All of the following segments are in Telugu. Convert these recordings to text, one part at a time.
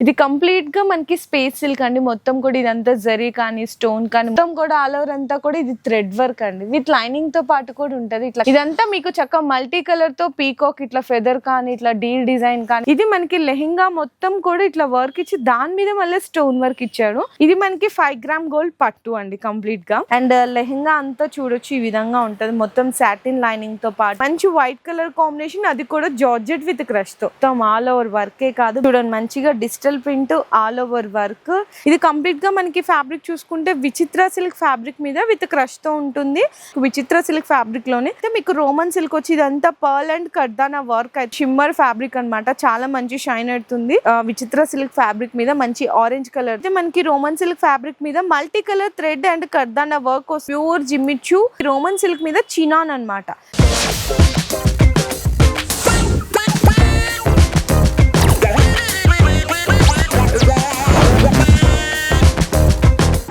ఇది కంప్లీట్ గా మనకి స్పేస్ సిల్క్ అండి. మొత్తం కూడా ఇదంతా జరీ కానీ స్టోన్ కానీ మొత్తం కూడా ఆల్ ఓవర్ అంతా కూడా ఇది థ్రెడ్ వర్క్ అండి. విత్ లైనింగ్ తో పాటు కూడా ఉంటది. ఇట్లా ఇదంతా మీకు చక్కగా మల్టీ కలర్ తో పీకాక్ ఇట్లా ఫెదర్ కానీ ఇట్లా డీల్ డిజైన్ కానీ ఇది మనకి లెహెంగా మొత్తం కూడా ఇట్లా వర్క్ ఇచ్చి దాని మీద మళ్ళీ స్టోన్ వర్క్ ఇచ్చాడు. ఇది మనకి 5 గ్రామ్ గోల్డ్ పట్టు అండి కంప్లీట్ గా. అండ్ లెహెంగా అంతా చూడొచ్చు ఈ విధంగా ఉంటది. మొత్తం సాటిన్ లైనింగ్ తో పాటు మంచి వైట్ కలర్ కాంబినేషన్, అది కూడా జార్జెట్ విత్ క్రష్ తో మొత్తం ఆల్ ఓవర్ వర్కే కాదు చూడండి, మంచిగా digital print all over work. ఇది కంప్లీట్ గా మనకి ఫ్యాబ్రిక్ చూసుకుంటే విచిత్ర సిల్క్ ఫ్యాబ్రిక్ మీద విత్ క్రష్ తో ఉంటుంది. విచిత్ర సిల్క్ ఫ్యాబ్రిక్ లోనే మీకు రోమన్ సిల్క్ వచ్చి ఇదంతా pearl and kardana work shimmer fabric అన్నమాట. చాలా మంచి షైన్ అవుతుంది. విచిత్ర సిల్క్ ఫ్యాబ్రిక్ మీద మంచి ఆరెంజ్ కలర్, మనకి రోమన్ సిల్క్ ఫ్యాబ్రిక్ మీద multi colour thread and kardana work, pure Jimmy Choo Roman silk మీద చినాన్ అన్నమాట.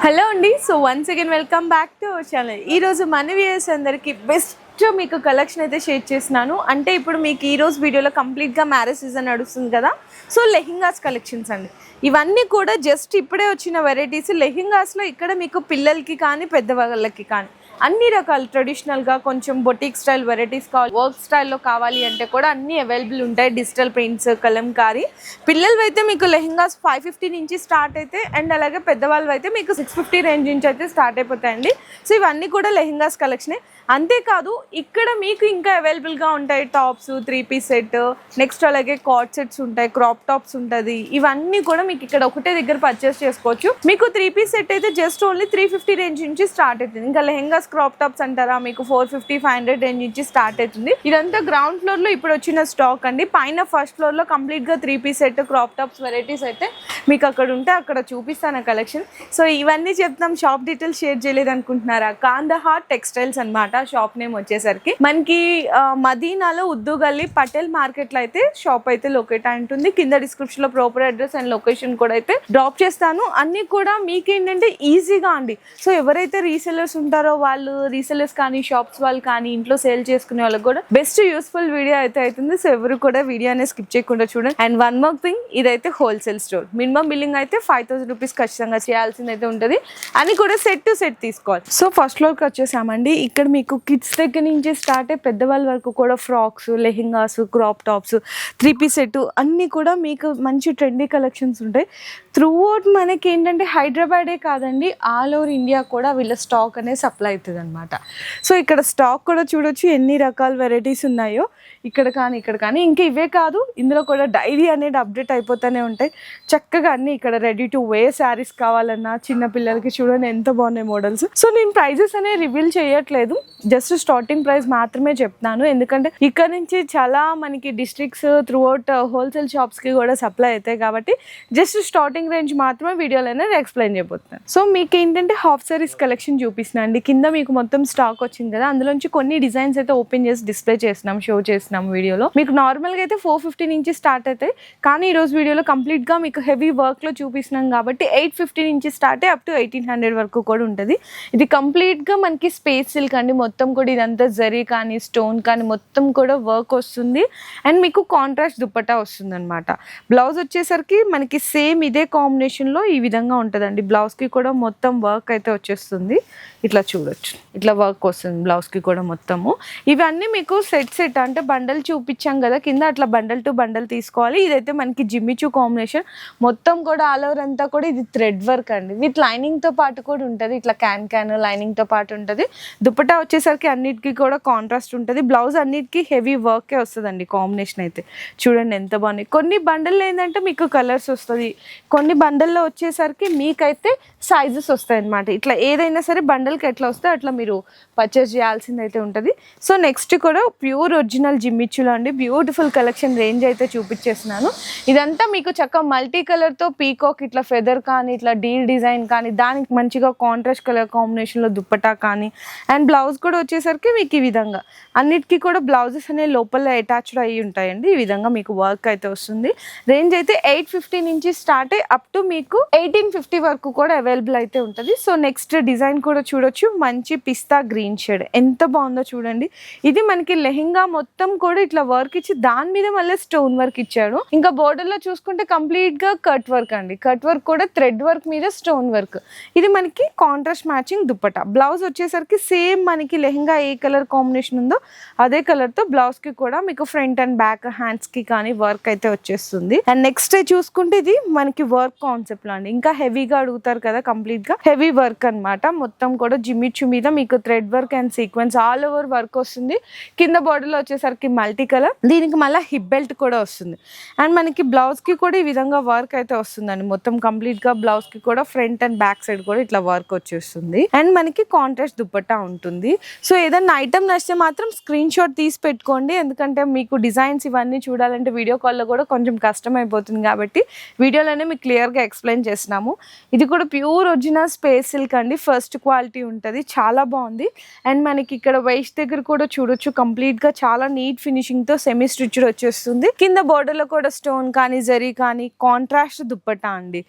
హలో అండి, so once again welcome back to our channel. ఈ రోజు మన వ్యూయర్స్ అందరికి బెస్ట్ మీకు కలెక్షన్ అయితే షేర్ చేస్తున్నాను. అంటే ఇప్పుడు మీకు ఈ రోజు వీడియోలో కంప్లీట్గా మ్యారేజ్ సీజన్ నడుస్తుంది కదా, సో లెహెంగాస్ కలెక్షన్స్ అండి. ఇవన్నీ కూడా జస్ట్ ఇప్పుడే వచ్చిన వెరైటీస్. లెహెంగాస్లో ఇక్కడ మీకు పిల్లలకి కానీ పెద్దవాళ్ళకి కానీ అన్ని రకాలు ట్రెడిషనల్గా కొంచెం బొటిక్ స్టైల్ వెరైటీస్ కావాలి, వర్క్ స్టైల్లో కావాలి అంటే కూడా అన్ని అవైలబుల్ ఉంటాయి. Digital prints, Kalamkari. పిల్లలు అయితే మీకు లెహెంగాస్ 550 నుంచి స్టార్ట్ అయితే, అండ్ అలాగే పెద్దవాళ్ళు అయితే మీకు 650 రేంజ్ నుంచి అయితే స్టార్ట్ అయిపోతాయండి. సో ఇవన్నీ కూడా లెహెంగాస్ కలెక్షనే. అంతేకాదు ఇక్కడ మీకు ఇంకా అవైలబుల్గా ఉంటాయి టాప్స్, 3 పీస్ సెట్, నెక్స్ట్ అలాగే కార్డ్ సెట్స్ ఉంటాయి, క్రాప్ టాప్స్ ఉంటుంది. ఇవన్నీ కూడా మీకు ఇక్కడ ఒకటే దగ్గర పర్చేస్ చేసుకోవచ్చు. మీకు 3 పీస్ సెట్ అయితే జస్ట్ ఓన్లీ 350 రేంజ్ నుంచి స్టార్ట్ అవుతుంది. ఇంకా లెహెంగాస్ క్రాప్ టాప్స్ అంటారా మీకు 450-500 రేంజ్ నుంచి స్టార్ట్ అవుతుంది. ఇదంతా గ్రౌండ్ ఫ్లోర్ లో ఇప్పుడు వచ్చిన స్టాక్ అండి. పైన ఫస్ట్ ఫ్లోర్ లో కంప్లీట్ గా 3 piece set crop tops varieties అయితే మీకు అక్కడ ఉంటే అక్కడ చూపిస్తాను కలెక్షన్. సో ఇవన్నీ చెప్తాం. షాప్ డీటెయిల్స్ షేర్ చేయలేదు అనుకుంటున్నారా? కాందహార్ టెక్స్టైల్స్ అన్నమాట షాప్ నేమ్ వచ్చేసరికి. మనకి మదీనాలో ఉర్దూ గల్లీ పటేల్ మార్కెట్ లో అయితే షాప్ అయితే లొకేట్ అయి ఉంటుంది. కింద డిస్క్రిప్షన్ లో ప్రాపర్ అడ్రస్ అండ్ లొకేషన్ కూడా అయితే డ్రాప్ చేస్తాను. అన్ని కూడా మీకేంటంటే ఈజీగా అండి. సో ఎవరైతే రీసెలర్స్ ఉంటారో వాళ్ళు రీసెలర్స్ కానీ షాప్స్ వాళ్ళు కానీ ఇంట్లో సేల్ చేసుకునే వాళ్ళకి కూడా బెస్ట్ యూస్ఫుల్ వీడియో అయితే అవుతుంది. సో ఎవరు కూడా వీడియో అనేది స్కిప్ చేయకుండా చూడండి. అండ్ వన్ మోర్ థింగ్, ఇదైతే హోల్సేల్ స్టోర్. మినిమం బిల్లింగ్ అయితే 5000 రూపీస్ ఖచ్చితంగా చేయాల్సింది అయితే ఉంటుంది. అని కూడా సెట్ టు సెట్ తీసుకోవాలి. సో ఫస్ట్ ఫ్లోర్కి వచ్చేసామండి. ఇక్కడ మీకు కిడ్స్ దగ్గర నుంచి స్టార్ట్ అయ్యి పెద్దవాళ్ళ వరకు కూడా frocks, lehengas, crop tops, 3 piece set అన్నీ కూడా మీకు మంచి ట్రెండీ కలెక్షన్స్ ఉంటాయి. త్రూ అవుట్ మనకి ఏంటంటే హైదరాబాదే కాదండి, ఆల్ ఓవర్ ఇండియా కూడా వీళ్ళ స్టాక్ అనేది సప్లై అవుతుంది అనమాట. సో ఇక్కడ స్టాక్ కూడా చూడొచ్చు ఎన్ని రకాల వెరైటీస్ ఉన్నాయో. ఇక్కడ కానీ ఇంకా ఇవే కాదు, ఇందులో కూడా డైలీ అనేది అప్డేట్ అయిపోతూనే ఉంటాయి. చక్కగా అన్ని ఇక్కడ రెడీ టు వేర్ శారీస్ కావాలన్నా చిన్నపిల్లలకి చూడండి ఎంత బాగున్నాయి మోడల్స్. సో నేను ప్రైజెస్ అనేవి రివీల్ చేయట్లేదు, జస్ట్ స్టార్టింగ్ ప్రైస్ మాత్రమే చెప్తాను. ఎందుకంటే ఇక్కడ నుంచి చాలా మనకి డిస్ట్రిక్ట్స్ త్రూ అవుట్ హోల్సేల్ షాప్స్కి కూడా సప్లై అవుతాయి కాబట్టి జస్ట్ స్టార్టింగ్ రేంజ్ మాత్రమే వీడియోలో అనేది ఎక్స్ప్లెయిన్ చేయబోతున్నాను. సో మీకు ఏంటంటే హాఫ్ సారీస్ కలెక్షన్ చూపిస్తున్నాను అండి. కింద మీకు మొత్తం స్టాక్ వచ్చింది కదా, అందులోంచి కొన్ని డిజైన్స్ అయితే ఓపెన్ చేసి డిస్ప్లే చేస్తున్నాం, షో చేస్తున్నాం వీడియోలో. మీకు నార్మల్గా అయితే 450 నుంచి స్టార్ట్ అవుతాయి, కానీ ఈరోజు వీడియోలో కంప్లీట్గా మీకు హెవీ వర్క్లో చూపిస్తున్నాం కాబట్టి 850 నుంచి స్టార్ట్ అయ్యి అప్ టు 1800 వరకు కూడా ఉంటుంది. ఇది కంప్లీట్గా మనకి స్పేస్ సిల్క్ అండి. మొత్తం కూడా ఇదంతా జరీ కానీ స్టోన్ కానీ మొత్తం కూడా వర్క్ వస్తుంది. అండ్ మీకు కాంట్రాస్ట్ దుప్పట్టా వస్తుంది అనమాట. బ్లౌజ్ వచ్చేసరికి మనకి సేమ్ ఇదే కాంబినేషన్లో ఈ విధంగా ఉంటుందండి. బ్లౌజ్కి కూడా మొత్తం వర్క్ అయితే వచ్చేస్తుంది. ఇట్లా చూడొచ్చు, ఇట్లా వర్క్ వస్తుంది బ్లౌజ్కి కూడా మొత్తము. ఇవన్నీ మీకు సెట్ అంటే బండల్ చూపించాం కదా కింద, అట్లా బండల్ టు బండల్ తీసుకోవాలి. ఇదైతే మనకి జిమ్మిచూ కాంబినేషన్. మొత్తం కూడా ఆల్ ఓవర్ అంతా కూడా ఇది థ్రెడ్ వర్క్ అండి. విత్ లైనింగ్తో పాటు కూడా ఉంటుంది. ఇట్లా క్యాన్ లైనింగ్తో పాటు ఉంటుంది. దుపట్టా వచ్చేసరికి అన్నిటికీ కూడా కాంట్రాస్ట్ ఉంటుంది. బ్లౌజ్ అన్నిటికీ హెవీ వర్కే వస్తుందండి. కాంబినేషన్ అయితే చూడండి ఎంత బాగున్నాయి. కొన్ని బండల్లో ఏంటంటే మీకు కలర్స్ వస్తుంది, కొన్ని బండల్లో వచ్చేసరికి మీకైతే సైజెస్ వస్తాయి అనమాట. ఇట్లా ఏదైనా సరే బండల్కి ఎట్లా వస్తే అట్లా మీరు పర్చేస్ చేయాల్సింది అయితే ఉంటుంది. సో నెక్స్ట్ కూడా ప్యూర్ ఒరిజినల్ జిమ్మిచ్చులో అండి బ్యూటిఫుల్ కలెక్షన్ రేంజ్ అయితే చూపించేస్తున్నాను. ఇదంతా మీకు చక్కగా మల్టీ కలర్తో పీకాక్ ఇట్లా ఫెదర్ కానీ ఇట్లా డీల్ డిజైన్ కానీ దానికి మంచిగా కాంట్రాస్ట్ కలర్ కాంబినేషన్లో దుప్పటా కానీ అండ్ బ్లౌజ్ కూడా వచ్చేసరికి మీకు ఈ విధంగా అన్నిటికీ కూడా బ్లౌజెస్ అనేవి లోపల అటాచ్డ్ అయ్యి ఉంటాయండి. ఈ విధంగా మీకు వర్క్ అయితే వస్తుంది. రేంజ్ అయితే 850 నుంచి స్టార్ట్ అయ్యి అప్ టు మీకు 1850 వరకు కూడా అవైలబుల్ అయితే ఉంటుంది. సో నెక్స్ట్ డిజైన్ కూడా చూడొచ్చు, మంచి పిస్తా గ్రీన్ షేడ్ ఎంత బాగుందో చూడండి. ఇది మనకి లెహెంగా మొత్తం మొత్తం కూడా ఇట్లా వర్క్ ఇచ్చి దాని మీద మళ్ళీ స్టోన్ వర్క్ ఇచ్చాడు. ఇంకా బోర్డర్ లో చూసుకుంటే కంప్లీట్ గా కట్ వర్క్ అండి. కట్ వర్క్ కూడా థ్రెడ్ వర్క్ మీద స్టోన్ వర్క్. ఇది మనకి కాంట్రాస్ట్ మ్యాచింగ్ దుప్పట. బ్లౌజ్ వచ్చేసరికి సేమ్ మనకి లెహంగా ఏ కలర్ కాంబినేషన్ ఉందో అదే కలర్ తో బ్లౌజ్ కి కూడా మీకు ఫ్రంట్ అండ్ బ్యాక్ హ్యాండ్స్ కి కానీ వర్క్ అయితే వచ్చేస్తుంది. అండ్ నెక్స్ట్ చూసుకుంటే ఇది మనకి వర్క్ కాన్సెప్ట్ అండి. ఇంకా హెవీగా అడుగుతారు కదా, కంప్లీట్ గా హెవీ వర్క్ అన్నమాట. మొత్తం కూడా జిమ్మిచ్చు మీద మీకు thread work and sequence all over work వస్తుంది. కింద బార్డర్ లో వచ్చేసరికి మల్టీ కలర్, దీనికి మళ్ళీ హిప్ బెల్ట్ కూడా వస్తుంది. అండ్ మనకి బ్లౌజ్ కి కూడా ఈ విధంగా వర్క్ అయితే వస్తుందండి. మొత్తం కంప్లీట్ గా బ్లౌజ్ కి కూడా ఫ్రంట్ అండ్ బ్యాక్ సైడ్ కూడా ఇట్లా వర్క్ వచ్చేస్తుంది. అండ్ మనకి కాంట్రాస్ట్ దుపట్టా ఉంటుంది. సో ఏదైనా ఐటమ్ నచ్చితే మాత్రం స్క్రీన్ షాట్ తీసి పెట్టుకోండి, ఎందుకంటే మీకు డిజైన్స్ ఇవన్నీ చూడాలంటే వీడియో కాల్లో కూడా కొంచెం కష్టం అయిపోతుంది కాబట్టి వీడియోలోనే మీకు క్లియర్ గా ఎక్స్ప్లెయిన్ చేస్తున్నాము. ఇది కూడా ప్యూర్ ఒరిజినల్ స్పేస్ సిల్క్ అండి. ఫస్ట్ క్వాలిటీ ఉంటుంది, చాలా బాగుంది. అండ్ మనకి ఇక్కడ వేస్ట్ దగ్గర కూడా చూడొచ్చు, కంప్లీట్ గా చాలా నీట్ ఫినిషింగ్ తో సెమీ స్టిచ్డ్ వచ్చేస్తుంది. కింద బోర్డర్ లో కూడా స్టోన్ కానీ జరీ కానీ కాంట్రాస్ట్ దుప్పట్టా అండి.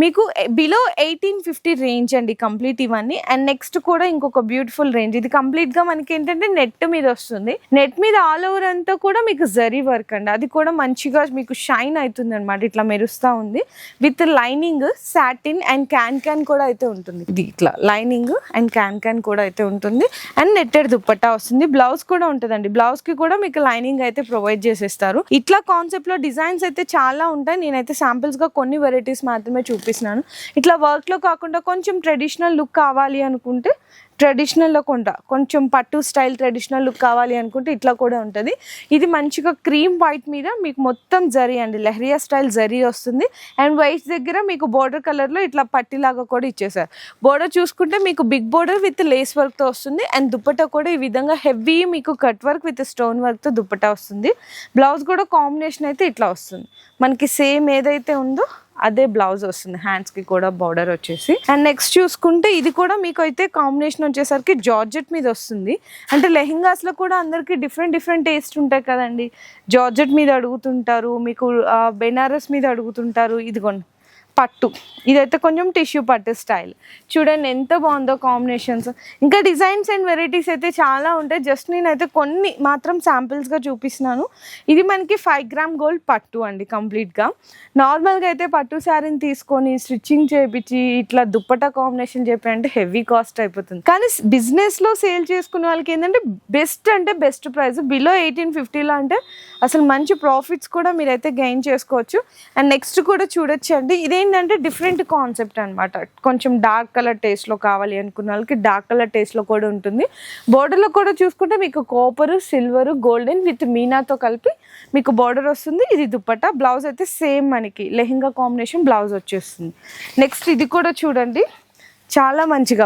మీకు బిలో 1850 రేంజ్ అండి కంప్లీట్ ఇవన్నీ. అండ్ నెక్స్ట్ కూడా ఇంకొక బ్యూటిఫుల్ రేంజ్. ఇది కంప్లీట్ గా మనకి ఏంటంటే నెట్ మీద వస్తుంది. నెట్ మీద ఆల్ ఓవర్ అంతా కూడా మీకు జరీ వర్క్ అండి. అది కూడా మంచిగా మీకు షైన్ అవుతుంది అనమాట, ఇట్లా మెరుస్తా ఉంది. With lining satin and can కూడా అయితే ఉంటుంది. ఇది ఇట్లా లైనింగ్ అండ్ క్యాన్ కూడా అయితే ఉంటుంది. అండ్ నెట్టెడ్ దుప్పట్టా వస్తుంది. బ్లౌజ్ కూడా ఉంటుందండి. బ్లౌజ్ కి కూడా మీకు లైనింగ్ అయితే ప్రొవైడ్ చేసేస్తారు. ఇట్లా కాన్సెప్ట్ లో డిజైన్స్ అయితే చాలా ఉంటాయి. నేనైతే శాంపిల్స్ గా కొన్ని వెరైటీస్ మాత్రమే చూపిస్తున్నాను. ఇట్లా వర్క్ లో కాకుండా కొంచెం ట్రెడిషనల్ లుక్ కావాలి అనుకుంటే ట్రెడిషనల్లో కొంచెం పట్టు స్టైల్ ట్రెడిషనల్ లుక్ కావాలి అనుకుంటే ఇట్లా కూడా ఉంటుంది. ఇది మంచిగా క్రీమ్ వైట్ మీద మీకు మొత్తం జరీ అండి, లెహరియా స్టైల్ జరీ వస్తుంది. అండ్ వైట్ దగ్గర మీకు బోర్డర్ కలర్లో ఇట్లా పట్టిలాగా కూడా ఇచ్చేసారు. బోర్డర్ చూసుకుంటే మీకు బిగ్ బోర్డర్ విత్ లేస్ వర్క్తో వస్తుంది. అండ్ దుప్పట్టా కూడా ఈ విధంగా హెవీ మీకు కట్ వర్క్ విత్ స్టోన్ వర్క్తో దుప్పట్టా వస్తుంది. బ్లౌజ్ కూడా కాంబినేషన్ అయితే ఇట్లా వస్తుంది. మనకి సేమ్ ఏదైతే ఉందో అదే బ్లౌజ్ వస్తుంది. హ్యాండ్స్ కి కూడా బార్డర్ వచ్చేసి. అండ్ నెక్స్ట్ చూసుకుంటే ఇది కూడా మీకు అయితే కాంబినేషన్ వచ్చేసరికి జార్జెట్ మీద వస్తుంది. అంటే లెహెంగాస్ లో కూడా అందరికి డిఫరెంట్ టేస్ట్ ఉంటాయి కదండి. జార్జెట్ మీద అడుగుతుంటారు, మీకు బెనారస్ మీద అడుగుతుంటారు. ఇదిగోండి పట్టు, ఇదైతే కొంచెం టిష్యూ పట్టు స్టైల్. చూడండి ఎంత బాగుందో కాంబినేషన్స్. ఇంకా డిజైన్స్ అండ్ వెరైటీస్ అయితే చాలా ఉంటాయి. జస్ట్ నేనైతే కొన్ని మాత్రం శాంపిల్స్గా చూపిస్తున్నాను. ఇది మనకి 5 గ్రామ్ గోల్డ్ పట్టు అండి. కంప్లీట్గా నార్మల్గా అయితే పట్టు శారీని తీసుకొని స్టిచ్చింగ్ చేయించి ఇట్లా దుప్పటా కాంబినేషన్ చెప్పారంటే హెవీ కాస్ట్ అయిపోతుంది. కానీ బిజినెస్లో సేల్ చేసుకునే వాళ్ళకి ఏంటంటే బెస్ట్ ప్రైస్. బిలో 1850లో అంటే అసలు మంచి ప్రాఫిట్స్ కూడా మీరైతే గెయిన్ చేసుకోవచ్చు. అండ్ నెక్స్ట్ కూడా చూడొచ్చు అండి. ఇదేంటంటే డిఫరెంట్ కాన్సెప్ట్ అనమాట. కొంచెం డార్క్ కలర్ టేస్ట్లో కావాలి అనుకున్న వాళ్ళకి డార్క్ కలర్ టేస్ట్లో కూడా ఉంటుంది. బోర్డర్లో కూడా చూసుకుంటే మీకు కాపర్, సిల్వర్, గోల్డెన్ విత్ మీనాతో కలిపి మీకు బార్డర్ వస్తుంది. ఇది దుప్పట్టా. బ్లౌజ్ అయితే సేమ్ మనకి లెహెంగా కాంబినేషన్ బ్లౌజ్ వచ్చేస్తుంది. నెక్స్ట్ ఇది కూడా చూడండి, చాలా మంచిగా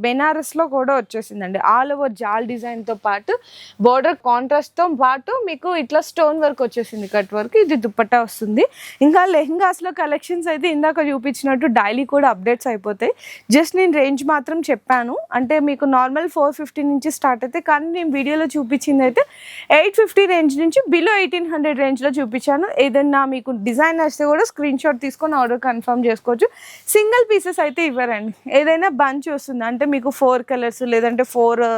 బెనారస్లో కూడా వచ్చేసిందండి. ఆల్ ఓవర్ జాల్ డిజైన్తో పాటు బోర్డర్ కాంట్రాస్ట్తో పాటు మీకు ఇట్లా స్టోన్ వర్క్ వచ్చేసింది, కట్ వర్క్. ఇది దుప్పట్టా వస్తుంది. ఇంకా లెహెంగాస్లో కలెక్షన్స్ అయితే ఇందాక చూపించినట్టు డైలీ కూడా అప్డేట్స్ అయిపోతాయి. జస్ట్ నేను రేంజ్ మాత్రం చెప్పాను. అంటే మీకు నార్మల్ 450 నుంచి స్టార్ట్ అయితే, కానీ నేను వీడియోలో చూపించింది అయితే 850 రేంజ్ నుంచి బిలో 1800 రేంజ్లో చూపించాను. ఏదన్నా మీకు డిజైన్ వస్తే కూడా స్క్రీన్ షాట్ తీసుకొని ఆర్డర్ కన్ఫర్మ్ చేసుకోవచ్చు. సింగిల్ పీసెస్ అయితే ఇవ్వరండి, ఏదైనా బంచ్ వస్తుంది. అంటే మీకు 4 కలర్స్ లేదంటే 4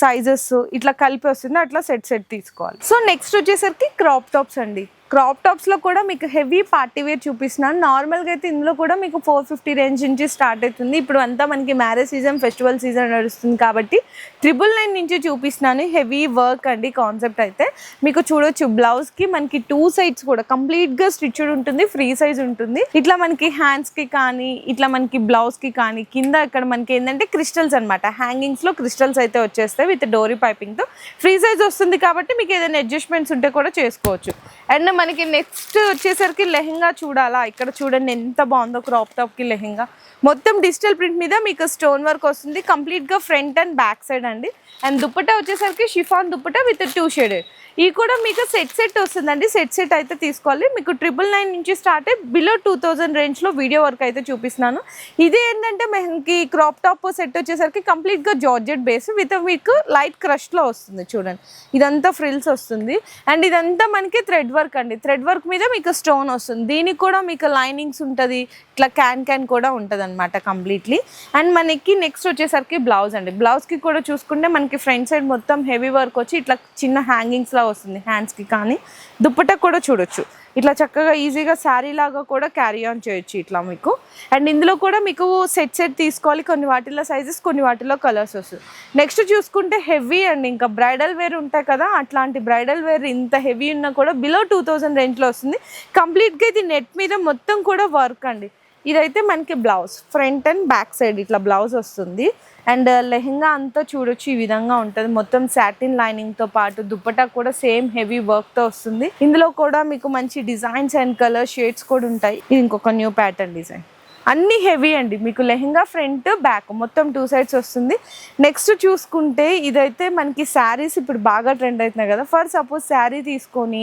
సైజెస్ ఇట్లా కలిపి వస్తుంది. అట్లా సెట్ తీసుకోవాలి. సో నెక్స్ట్ వచ్చేసరికి క్రాప్ టాప్స్ అండి. క్రాప్ టాప్స్లో కూడా మీకు హెవీ పార్టీ వేర్ చూపిస్తున్నాను. నార్మల్గా అయితే ఇందులో కూడా మీకు 450 రేంజ్ నుంచి స్టార్ట్ అవుతుంది. ఇప్పుడు అంతా మనకి మ్యారేజ్ సీజన్, ఫెస్టివల్ సీజన్ నడుస్తుంది కాబట్టి 999 నుంచి చూపిస్తున్నాను. హెవీ వర్క్ అండి కాన్సెప్ట్ అయితే. మీకు చూడొచ్చు బ్లౌజ్కి మనకి 2 సైడ్స్ కూడా కంప్లీట్గా స్టిచ్డ్ ఉంటుంది, ఫ్రీ సైజ్ ఉంటుంది. ఇట్లా మనకి హ్యాండ్స్కి కానీ ఇట్లా మనకి బ్లౌజ్కి కానీ కింద ఇక్కడ మనకి ఏంటంటే క్రిస్టల్స్ అనమాట. హ్యాంగింగ్స్లో క్రిస్టల్స్ అయితే వచ్చేస్తాయి విత్ డోరీ పైపింగ్తో. ఫ్రీ సైజ్ వస్తుంది కాబట్టి మీకు ఏదైనా అడ్జస్ట్మెంట్స్ ఉంటే కూడా చేసుకోవచ్చు. అండ్ మనకి నెక్స్ట్ వచ్చేసరికి లెహెంగా చూడాలా. ఇక్కడ చూడండి ఎంత బాగుందో క్రాప్ టాప్ కి లెహెంగా. మొత్తం డిజిటల్ ప్రింట్ మీద మీకు స్టోన్ వర్క్ వస్తుంది. కంప్లీట్ గా ఫ్రంట్ అండ్ బ్యాక్ సైడ్ అండి. అండ్ దుప్పటా వచ్చేసరికి షిఫాన్ దుప్పటా విత్ 2 షేడ్. ఇది కూడా మీకు సెట్ వస్తుందండి. సెట్ అయితే తీసుకోవాలి. మీకు 999 నుంచి స్టార్ట్ అయ్యి బిలో 2000 రేంజ్లో వీడియో వర్క్ అయితే చూపిస్తున్నాను. ఇది ఏంటంటే మనకి క్రాప్ టాప్ సెట్ వచ్చేసరికి కంప్లీట్గా జార్జెట్ బేస్ విత్ మీకు లైట్ క్రష్లో వస్తుంది. చూడండి ఇదంతా ఫ్రిల్స్ వస్తుంది. అండ్ ఇదంతా మనకి థ్రెడ్ వర్క్ అండి. థ్రెడ్ వర్క్ మీద మీకు స్టోన్ వస్తుంది. దీనికి కూడా మీకు లైనింగ్స్ ఉంటుంది, ఇట్లా క్యాన్ కూడా ఉంటుంది అనమాట కంప్లీట్లీ. అండ్ మనకి నెక్స్ట్ వచ్చేసరికి బ్లౌజ్ అండి. బ్లౌజ్కి కూడా చూసుకుంటే మనకి ఫ్రంట్ సైడ్ మొత్తం హెవీ వర్క్ వచ్చి ఇట్లా చిన్న హ్యాంగింగ్స్లా వస్తుంది హ్యాండ్స్కి కానీ. దుప్పటా కూడా చూడొచ్చు ఇట్లా చక్కగా ఈజీగా శారీ లాగా కూడా క్యారీ ఆన్ చేయొచ్చు ఇట్లా మీకు. అండ్ ఇందులో కూడా మీకు సెట్ తీసుకోవాలి, కొన్ని వాటిల్లో సైజెస్, కొన్ని వాటిల్లో కలర్స్ వస్తుంది. నెక్స్ట్ చూసుకుంటే హెవీ అండి, ఇంకా బ్రైడల్ వేర్ ఉంటాయి కదా, అట్లాంటి బ్రైడల్ వేర్ ఇంత హెవీ ఉన్నా కూడా బిలో 2000 రేంజ్లో వస్తుంది. కంప్లీట్గా ఇది నెట్ మీద మొత్తం కూడా వర్క్ అండి. ఇదైతే మనకి blouse, front and back side ఇట్లా బ్లౌజ్ వస్తుంది. అండ్ లెహెంగా అంతా చూడొచ్చు ఈ విధంగా ఉంటుంది, మొత్తం సాటిన్ లైనింగ్తో పాటు దుప్పటా కూడా సేమ్ హెవీ వర్క్తో వస్తుంది. ఇందులో కూడా మీకు మంచి డిజైన్స్ అండ్ కలర్ షేడ్స్ కూడా ఉంటాయి. ఇది ఇంకొక న్యూ ప్యాటర్న్ డిజైన్, అన్నీ హెవీ అండి. మీకు లెహెంగా ఫ్రంట్ బ్యాక్ మొత్తం 2 సైడ్స్ వస్తుంది. నెక్స్ట్ చూసుకుంటే ఇదైతే మనకి శారీస్ ఇప్పుడు బాగా ట్రెండ్ అవుతున్నాయి కదా. ఫర్ సపోజ్ శారీ తీసుకొని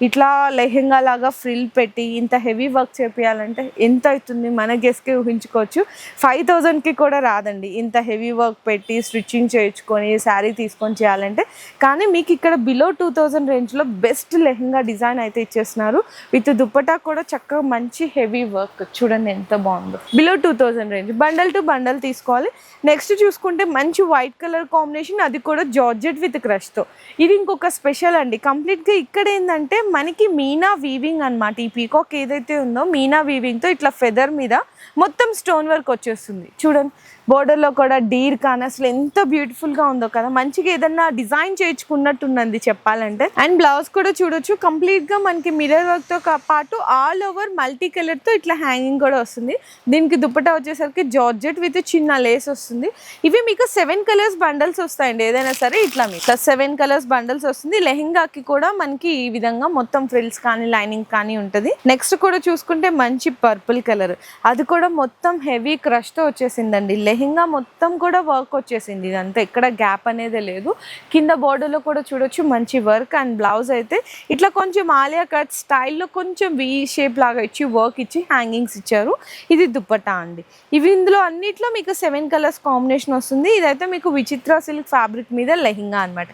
ఇట్లా లెహెంగా లాగా ఫ్రిల్ పెట్టి ఇంత హెవీ వర్క్ చేపియాలంటే ఎంత అవుతుంది మన గెస్ట్కి ఊహించుకోవచ్చు. 5000కి కూడా రాదండి ఇంత హెవీ వర్క్ పెట్టి స్టిచ్చింగ్ చేయించుకొని శారీ తీసుకొని చేయాలంటే. కానీ మీకు ఇక్కడ బిలో 2000 రేంజ్లో బెస్ట్ లెహెంగా డిజైన్ అయితే ఇచ్చేస్తున్నారు. విత్ దుప్పటా కూడా చక్కగా మంచి హెవీ వర్క్, చూడండి ఎంత బాగుంది. Below 2000 range, bundle to bundle తీసుకోవాలి. నెక్స్ట్ చూసుకుంటే మంచి వైట్ కలర్ కాంబినేషన్, అది కూడా జార్జెట్ విత్ క్రష్తో. ఇది ఇంకొక స్పెషల్ అండి. కంప్లీట్గా ఇక్కడ ఏంటంటే మనకి మీనా వీవింగ్ అనమాట. ఈ పీకాక్ ఏదైతే ఉందో మీనా వీవింగ్తో ఇట్లా ఫెదర్ మీద మొత్తం స్టోన్ వర్క్ వచ్చేస్తుంది. చూడండి బోర్డర్లో కూడా డీర్ కానీ అసలు ఎంత బ్యూటిఫుల్గా ఉందో కదా. మంచిగా ఏదన్నా డిజైన్ చేయించుకున్నట్టున్నది చెప్పాలంటే. అండ్ బ్లౌజ్ కూడా చూడొచ్చు కంప్లీట్గా మనకి మిర్రర్ వర్క్తో పాటు ఆల్ ఓవర్ మల్టీ కలర్తో ఇట్లా హ్యాంగింగ్ కూడా వస్తుంది. దీనికి దుప్పటా వచ్చేసరికి జార్జెట్ విత్ చిన్న లేస్ వస్తుంది. ఇవి మీకు 7 కలర్స్ బండల్స్ వస్తాయండి, ఏదైనా సరే ఇట్లా మీకు 7 కలర్స్ బండల్స్ వస్తుంది. లెహెంగాకి కూడా మనకి ఈ విధంగా మొత్తం ఫ్రిల్స్ కానీ లైనింగ్ కానీ ఉంటుంది. నెక్స్ట్ కూడా చూసుకుంటే మంచి పర్పుల్ కలర్, అది కూడా మొత్తం హెవీ క్రష్తో వచ్చేసిందండి. లెహెంగా మొత్తం కూడా వర్క్ వచ్చేసింది, ఇదంతా ఎక్కడ గ్యాప్ అనేది లేదు. కింద బోర్డర్లో కూడా చూడొచ్చు మంచి వర్క్. అండ్ బ్లౌజ్ అయితే ఇట్లా కొంచెం ఆలియా కట్ స్టైల్లో కొంచెం వీ షేప్ లాగా ఇచ్చి వర్క్ ఇచ్చి హ్యాంగింగ్స్ ఇచ్చారు. ఇది దుప్పటా అండి. ఇవి ఇందులో అన్నిట్లో మీకు 7 కలర్స్ కాంబినేషన్ వస్తుంది. ఇదైతే మీకు విచిత్ర సిల్క్ ఫ్యాబ్రిక్ మీద లెహెంగా అనమాట.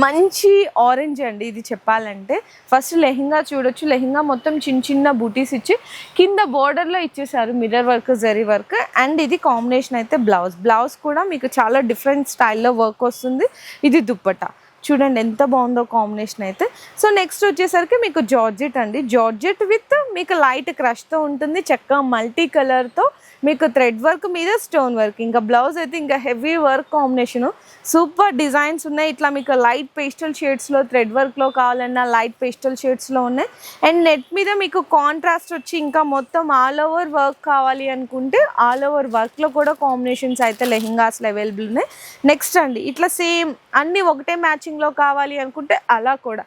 మంచి ఆరెంజ్ అండి ఇది చెప్పాలంటే. ఫస్ట్ లెహెంగా చూడొచ్చు, లెహెంగా మొత్తం చిన్న చిన్న బూటీస్ ఇచ్చి కింద బోర్డర్లో ఇచ్చేసారు mirror work, zari work. And ఇది కాంబినేషన్ అయితే బ్లౌజ్ కూడా మీకు చాలా డిఫరెంట్ స్టైల్లో వర్క్ వస్తుంది. ఇది దుప్పటా చూడండి ఎంత బాగుందో కాంబినేషన్ అయితే. సో నెక్స్ట్ వచ్చేసరికి మీకు జార్జెట్ అండి, జార్జెట్ విత్ మీకు లైట్ క్రష్తో ఉంటుంది, చక్కగా మల్టీ కలర్తో మీకు థ్రెడ్ వర్క్ మీద స్టోన్ వర్క్. ఇంకా బ్లౌజ్ అయితే ఇంకా heavy work combination, super designs ఉన్నాయి. ఇట్లా మీకు లైట్ పేస్టల్ షేడ్స్లో థ్రెడ్ వర్క్లో కావాలన్నా లైట్ పేస్టల్ షేడ్స్లో ఉన్నాయి. అండ్ నెట్ మీద మీకు కాంట్రాస్ట్ వచ్చి ఇంకా మొత్తం ఆల్ ఓవర్ వర్క్ కావాలి అనుకుంటే ఆల్ ఓవర్ వర్క్లో కూడా కాంబినేషన్స్ అయితే లెహెంగాస్లో అవైలబుల్ ఉన్నాయి. నెక్స్ట్ అండి ఇట్లా సేమ్ అన్నీ ఒకటే మ్యాచింగ్లో కావాలి అనుకుంటే అలా కూడా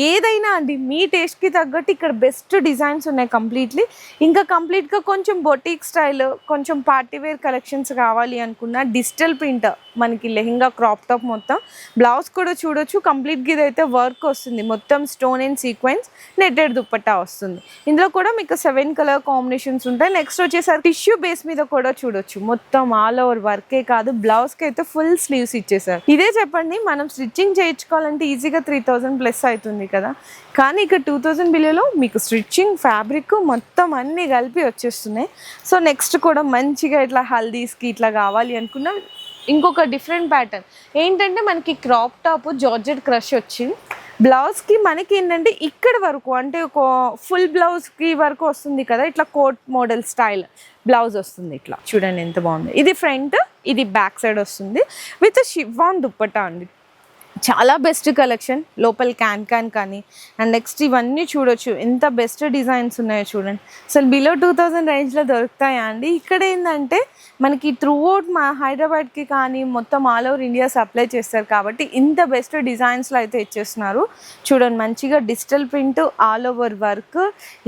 ఏదైనా అండి మీ టేస్ట్కి తగ్గట్టు ఇక్కడ బెస్ట్ డిజైన్స్ ఉన్నాయి కంప్లీట్లీ. ఇంకా కంప్లీట్గా కొంచెం బొటిక్ స్టైల్, కొంచెం పార్టీవేర్ కలెక్షన్స్ కావాలి అనుకున్న డిజిటల్ ప్రింట్ మనకి లెహెంగా క్రాప్ టాప్ మొత్తం. బ్లౌజ్ కూడా చూడొచ్చు కంప్లీట్గా ఇదైతే వర్క్ వస్తుంది, మొత్తం stone and sequence netted dupatta వస్తుంది. ఇందులో కూడా మీకు 7 కలర్ కాంబినేషన్స్ ఉంటాయి. నెక్స్ట్ వచ్చేసరికి టిష్యూ బేస్ మీద కూడా చూడొచ్చు, మొత్తం ఆల్ ఓవర్ వర్కే కాదు బ్లౌజ్కి అయితే ఫుల్ స్లీవ్స్ ఇచ్చేసారు. ఇదే చెప్పండి మనం స్టిచ్చింగ్ చేయించుకోవాలంటే ఈజీగా 3000 ప్లస్ అవుతుంది కదా, కానీ ఇక్కడ 2000 బిలోలో మీకు స్టిచ్చింగ్ ఫ్యాబ్రిక్ మొత్తం అన్నీ కలిపి వచ్చేస్తున్నాయి. సో నెక్స్ట్ కూడా మంచిగా ఇట్లా హల్దీస్కి ఇట్లా కావాలి అనుకున్న ఇంకొక డిఫరెంట్ ప్యాటర్న్ ఏంటంటే మనకి క్రాప్ టాప్ జార్జెట్ క్రష్ వచ్చింది. బ్లౌజ్కి మనకి ఏంటంటే ఇక్కడ వరకు అంటే ఒక ఫుల్ బ్లౌజ్కి వరకు వస్తుంది కదా, ఇట్లా కోట్ మోడల్ స్టైల్ బ్లౌజ్ వస్తుంది. ఇట్లా చూడండి ఎంత బాగుంది. ఇది ఫ్రంట్, ఇది బ్యాక్ సైడ్ వస్తుంది విత్ షిఫాన్ దుప్పట్టా అండి. చాలా బెస్ట్ కలెక్షన్, లోపల క్యాన్ కానీ. అండ్ నెక్స్ట్ ఇవన్నీ చూడొచ్చు ఎంత బెస్ట్ డిజైన్స్ ఉన్నాయో చూడండి. అసలు బిలో 2000 రేంజ్లో దొరుకుతాయా అండి. ఇక్కడ ఏంటంటే మనకి త్రూఅవుట్ మా హైదరాబాద్కి కానీ మొత్తం ఆల్ ఓవర్ ఇండియా సప్లై చేస్తారు కాబట్టి ఇంత బెస్ట్ డిజైన్స్లో అయితే ఇచ్చేస్తున్నారు. చూడండి మంచిగా digital print all over work.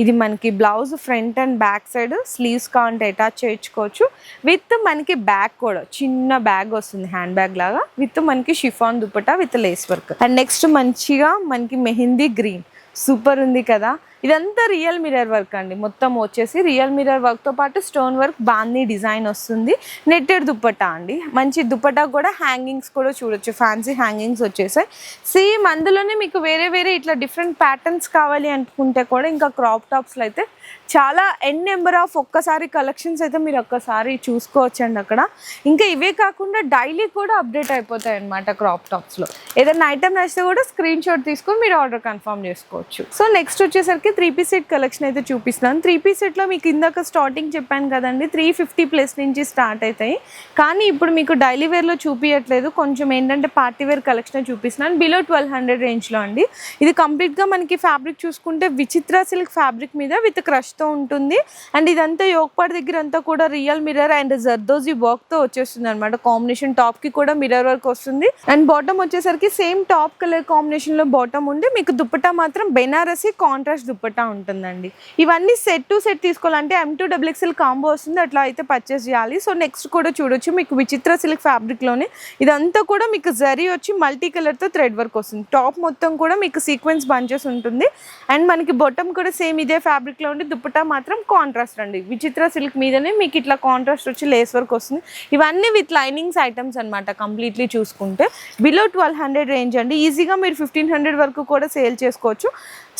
ఇది మనకి blouse front and back side sleeves కావాలంటే అటాచ్ చేయించుకోవచ్చు. విత్ మనకి బ్యాగ్ కూడా చిన్న బ్యాగ్ వస్తుంది, హ్యాండ్ బ్యాగ్ లాగా, విత్ మనకి chiffon dupatta with lace work. And next మంచిగా మనకి మెహందీ గ్రీన్ సూపర్ ఉంది కదా. ఇదంతా రియల్ మిర్రర్ వర్క్ అండి, మొత్తం వచ్చేసి రియల్ మిర్రర్ వర్క్తో పాటు స్టోన్ వర్క్ బాందీ డిజైన్ వస్తుంది. నెట్టెడ్ దుప్పట్టా అండి, మంచి దుప్పట్టా కూడా హ్యాంగింగ్స్ కూడా చూడొచ్చు, ఫ్యాన్సీ హ్యాంగింగ్స్ వచ్చేసాయి. సేమ్ అందులోనే మీకు వేరే వేరే ఇట్లా డిఫరెంట్ ప్యాటర్న్స్ కావాలి అనుకుంటే కూడా ఇంకా క్రాప్ టాప్స్లో అయితే చాలా నెంబర్ ఆఫ్ ఒక్కసారి కలెక్షన్స్ అయితే మీరు ఒక్కసారి చూసుకోవచ్చండి అక్కడ. ఇంకా ఇవే కాకుండా డైలీ కూడా అప్డేట్ అయిపోతాయి అన్నమాట క్రాప్ టాప్స్లో. ఏదైనా ఐటమ్ నచ్చితే కూడా స్క్రీన్ షాట్ తీసుకొని మీరు ఆర్డర్ కన్ఫర్మ్ చేసుకోవచ్చు. సో నెక్స్ట్ వచ్చేసరికి 3 పీస్ సెట్ కలెక్షన్ అయితే చూపిస్తున్నాను. 3 పీస్ సెట్లో మీకు ఇందాక స్టార్టింగ్ చెప్పాను కదండి, 350+ నుంచి స్టార్ట్ అవుతాయి. కానీ ఇప్పుడు మీకు డైలీ వేర్లో చూపించట్లేదు, కొంచెం ఏంటంటే పార్టీ వేర్ కలెక్షన్ చూపిస్తున్నాను. బిలో 1200 రేంజ్లో అండి. ఇది కంప్లీట్గా మనకి ఫ్యాబ్రిక్ చూసుకుంటే విచిత్ర సిల్క్ ఫ్యాబ్రిక్ మీద విత్ క్రష్తో ఉంటుంది. అండ్ ఇదంతా యోగపాడ్ దగ్గర అంతా కూడా రియల్ మిర్రర్ అండ్ జర్దోజీ వర్క్తో వచ్చేస్తుంది అనమాట. కాంబినేషన్ టాప్కి కూడా మిర్రర్ వర్క్ వస్తుంది. అండ్ బాటమ్ వచ్చేసరికి సేమ్ టాప్ కలర్ కాంబినేషన్లో బాటమ్ ఉండి మీకు దుప్పట్టా మాత్రం బెనారసి కాంట్రాస్ట్ దుప్పట్టా ఉంటుందండి. ఇవన్నీ సెట్ టు సెట్ తీసుకోవాలంటే M2XXL కాంబో వస్తుంది, అట్లా అయితే పర్చేస్ చేయాలి. సో నెక్స్ట్ కూడా చూడొచ్చు మీకు విచిత్ర సిల్క్ ఫ్యాబ్రిక్లోనే ఇదంతా కూడా మీకు జరీ వచ్చి మల్టీ కలర్తో థ్రెడ్ వర్క్ వస్తుంది. టాప్ మొత్తం కూడా మీకు సీక్వెన్స్ బంచెస్ ఉంటుంది. అండ్ మనకి బాటమ్ కూడా సేమ్ ఇదే ఫ్యాబ్రిక్లో ఉండి దుప్పట్టా మాత్రం కాంట్రాస్ట్ అండి. విచిత్ర సిల్క్ మీదనే మీకు ఇట్లా కాంట్రాస్ట్ వచ్చి లేస్ వర్క్ వస్తుంది. ఇవన్నీ విత్ లైనింగ్స్ ఐటమ్స్ అనమాట. కంప్లీట్లీ చూసుకుంటే బిలో 1200 రేంజ్ అండి. ఈజీగా మీరు 1500 వరకు కూడా సేల్ చేసుకోవచ్చు.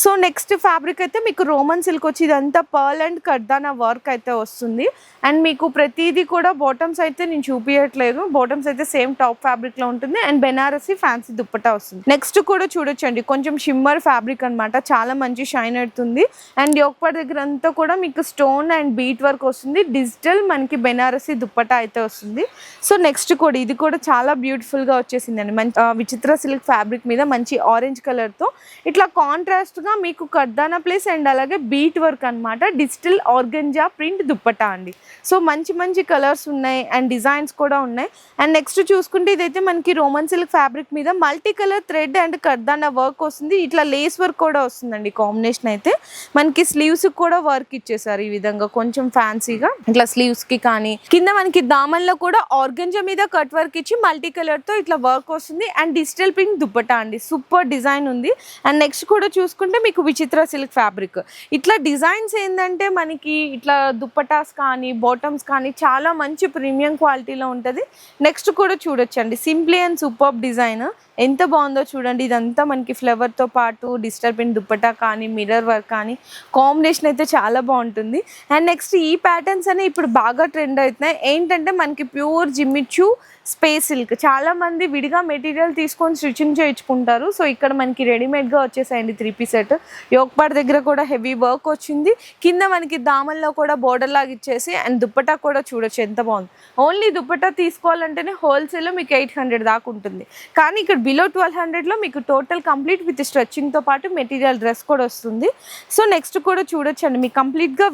సో నెక్స్ట్ ఫ్యాబ్రిక్ అయితే మీకు రోమన్ సిల్క్ వచ్చి ఇదంతా పర్ల్ అండ్ కర్దానా వర్క్ అయితే వస్తుంది. అండ్ మీకు ప్రతిదీ కూడా బాటమ్స్ అయితే నేను చూపించట్లేదు, బాటమ్స్ అయితే సేమ్ టాప్ ఫ్యాబ్రిక్లో ఉంటుంది. అండ్ బెనారసి ఫ్యాన్సీ దుప్పట్టా వస్తుంది. నెక్స్ట్ కూడా చూడొచ్చండి, కొంచెం షిమ్మర్ ఫ్యాబ్రిక్ అనమాట, చాలా మంచి షైన్ అవుతుంది. అండ్ యోగపాడ్ దగ్గర అంతా కూడా మీకు స్టోన్ అండ్ బీట్ వర్క్ వస్తుంది. డిజిటల్ మనకి బెనారసి దుప్పట్టా అయితే వస్తుంది. సో నెక్స్ట్ కూడా ఇది కూడా చాలా బ్యూటిఫుల్గా వచ్చేసిందండి. మంచి విచిత్ర సిల్క్ ఫ్యాబ్రిక్ మీద మంచి ఆరెంజ్ కలర్తో ఇట్లా కాంట్రాస్ట్గా మీకు కర్దానా ప్లేస్ అండ్ అలాగే బీట్ వర్క్ అనమాట. డిజిటల్ ఆర్గంజా ప్రింట్ దుప్పట్టా అండి. సో మంచి మంచి కలర్స్ ఉన్నాయి అండ్ డిజైన్స్ కూడా ఉన్నాయి. అండ్ నెక్స్ట్ చూసుకుంటే ఇదైతే మనకి రోమన్ సిల్క్ ఫ్యాబ్రిక్ మీద multi colour thread and kardana work వస్తుంది. ఇట్లా లేస్ వర్క్ కూడా వస్తుందండి. కాంబినేషన్ అయితే మనకి స్లీవ్స్ కూడా వర్క్ ఇచ్చేసారు ఈ విధంగా కొంచెం ఫ్యాన్సీగా. ఇట్లా స్లీవ్స్ కి కానీ కింద మనకి దామన్లో కూడా ఆర్గంజా మీద కట్ వర్క్ ఇచ్చి మల్టీ కలర్ తో ఇట్లా వర్క్ వస్తుంది. అండ్ డిజిటల్ ప్రింట్ దుప్పట్టా అండి, సూపర్ డిజైన్ ఉంది. అండ్ నెక్స్ట్ కూడా చూసుకుంటే మీకు విచిత్ర సిల్క్ ఫ్యాబ్రిక్ ఇట్లా డిజైన్స్ ఏంటంటే మనకి ఇట్లా దుప్పటాస్ కానీ బాటమ్స్ కానీ చాలా మంచి ప్రీమియం క్వాలిటీలో ఉంటుంది. నెక్స్ట్ కూడా చూడొచ్చండి, సింప్లీ అండ్ సూపర్ డిజైన్ ఎంత బాగుందో చూడండి. ఇదంతా మనకి ఫ్లవర్తో పాటు డిజిటల్ ప్రింట్ దుప్పట్టా కానీ మిర్రర్ వర్క్ కానీ కాంబినేషన్ అయితే చాలా బాగుంటుంది. అండ్ నెక్స్ట్ ఈ ప్యాటర్న్స్ అనేవి ఇప్పుడు బాగా ట్రెండ్ అవుతున్నాయి. ఏంటంటే మనకి ప్యూర్ జిమ్మిచూ స్పేస్ సిల్క్, చాలా మంది విడిగా మెటీరియల్ తీసుకొని స్టిచ్చింగ్ చేయించుకుంటారు. సో ఇక్కడ మనకి రెడీమేడ్గా వచ్చేసాయండి 3 పీస్ సెట్. యోగపాడ్ దగ్గర కూడా హెవీ వర్క్ వచ్చింది. కింద మనకి దామన్లో కూడా బోర్డర్ లాగా ఇచ్చేసి అండ్ దుప్పట్టా కూడా చూడొచ్చు ఎంత బాగుంది. ఓన్లీ దుప్పట్టా తీసుకోవాలంటేనే హోల్సేల్లో మీకు 800 దాకా ఉంటుంది. కానీ ఇక్కడ బిలో 1200లో మీకు టోటల్ కంప్లీట్ విత్ స్ట్రెచ్చింగ్తో పాటు మెటీరియల్ డ్రెస్ కూడా వస్తుంది. సో నెక్స్ట్ కూడా చూడొచ్చండి, మీకు కంప్లీట్గా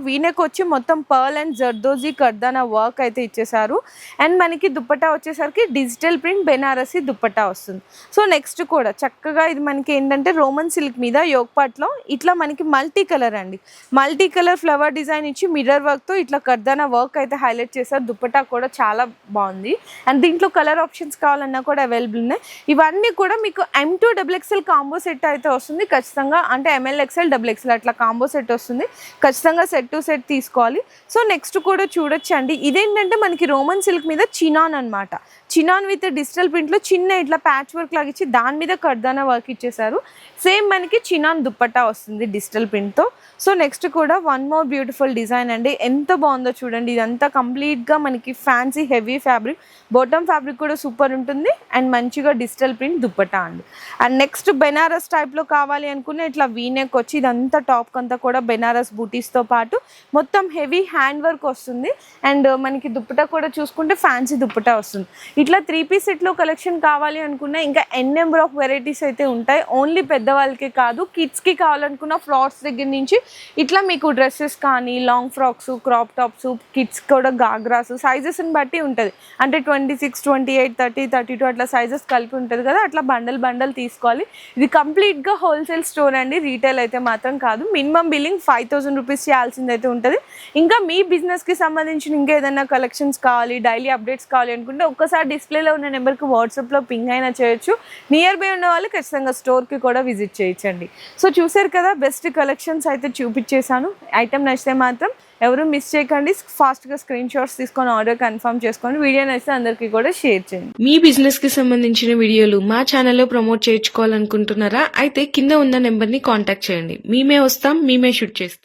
వీనెక్ వచ్చి మొత్తం పర్ల్ అండ్ జర్దోజీ కర్దానా వర్క్ అయితే ఇచ్చేసారు. అండ్ మనకి దుప్పట్టా వచ్చేసరికి డిజిటల్ ప్రింట్ బెనారసి దుప్పట్టా వస్తుంది. సో నెక్స్ట్ కూడా చక్కగా ఇది మనకి ఏంటంటే రోమన్ సిల్క్ మీద యోగపాట్లో ఇట్లా మనకి మల్టీ కలర్ అండి, మల్టీ కలర్ ఫ్లవర్ డిజైన్ ఇచ్చి మిర్రర్ వర్క్తో ఇట్లా కర్దానా వర్క్ అయితే హైలైట్ చేశారు. దుప్పట్టా కూడా చాలా బాగుంది. అండ్ దీంట్లో కలర్ ఆప్షన్స్ కావాలన్నా కూడా అవైలబుల్ ఉన్నాయి. ఇవన్నీ కూడా మీకు M2XXL కాంబో సెట్ అయితే వస్తుంది ఖచ్చితంగా. అంటే MLXL XXL అట్లా కాంబో సెట్ వస్తుంది ఖచ్చితంగా, సెట్ టు సెట్ తీసుకోవాలి. సో నెక్స్ట్ కూడా చూడొచ్చండి, ఇదేంటంటే మనకి రోమన్ సిల్క్ మీద చినాన్ అనమాట. చినాన్ విత్ డిజిటల్ ప్రింట్లో చిన్న ఇట్లా ప్యాచ్ వర్క్ లాగా ఇచ్చి దాని మీద కర్దానా వర్క్ ఇచ్చేసారు. సేమ్ మనకి చినాన్ దుప్పట్టా వస్తుంది డిజిటల్ ప్రింట్తో. సో నెక్స్ట్ కూడా వన్ మోర్ బ్యూటిఫుల్ డిజైన్ అండి, ఎంత బాగుందో చూడండి. ఇదంతా కంప్లీట్గా మనకి fancy heavy fabric, bottom fabric కూడా సూపర్ ఉంటుంది. అండ్ మంచిగా డిజిటల్ ప్రింట్ దుప్పట్టా అండి. అండ్ నెక్స్ట్ బెనారస్ టైప్లో కావాలి అనుకునే ఇట్లా వీనెక్ వచ్చి ఇదంతా టాప్ అంతా కూడా బెనారస్ బూటీస్తో పాటు మొత్తం హెవీ హ్యాండ్ వర్క్ వస్తుంది. అండ్ మనకి దుప్పట్టా కూడా చూసుకుంటే ఫ్యాన్సీ దుప్పట్టా వస్తుంది. ఇట్లా 3 పీస్ సెట్లో కలెక్షన్ కావాలి అనుకున్నా ఇంకా నెంబర్ ఆఫ్ వెరైటీస్ అయితే ఉంటాయి. ఓన్లీ పెద్దవాళ్ళకే కాదు, కిడ్స్కి కావాలనుకున్న ఫ్రాక్స్ దగ్గర నుంచి ఇట్లా మీకు డ్రెస్సెస్ కానీ long frocks, crop tops, kids కూడా గాగ్రాస్ సైజెస్ని బట్టి ఉంటుంది. అంటే 26, 28, 30, 32 అట్లా సైజెస్ కలిపి ఉంటుంది కదా, అట్లా బండల్ తీసుకోవాలి. ఇది కంప్లీట్గా హోల్సేల్ స్టోర్ అండి, రీటైల్ అయితే మాత్రం కాదు. మినిమం బిల్లింగ్ 5000 రూపీస్ చేయాల్సింది అయితే ఉంటుంది. ఇంకా మీ బిజినెస్కి సంబంధించిన ఇంకా ఏదైనా కలెక్షన్స్ కావాలి, డైలీ అప్డేట్స్ కావాలి అనుకుంటే ఒక్కసారి డిస్ప్లేలో ఉన్న నెంబర్కి వాట్సాప్లో పింగ్ అయినా చేయొచ్చు. నియర్ బై ఉన్న వాళ్ళు ఖచ్చితంగా స్టోర్కి కూడా విజిట్ చేయొచ్చండి. సో చూసారు కదా, బెస్ట్ కలెక్షన్స్ అయితే చూపించేశాను. ఐటమ్ నచ్చితే మాత్రం ఎవరు మిస్ చేయకండి, ఫాస్ట్గా స్క్రీన్ షాట్స్ తీసుకొని ఆర్డర్ కన్ఫర్మ్ చేసుకోండి. వీడియో నచ్చితే అందరికీ కూడా షేర్ చేయండి. మీ బిజినెస్ కి సంబంధించిన వీడియోలు మా ఛానల్లో ప్రమోట్ చేయించుకోవాలనుకుంటున్నారా? అయితే కింద ఉన్న నెంబర్ ని కాంటాక్ట్ చేయండి. మేమే వస్తాం, మేమే షూట్ చేస్తాం.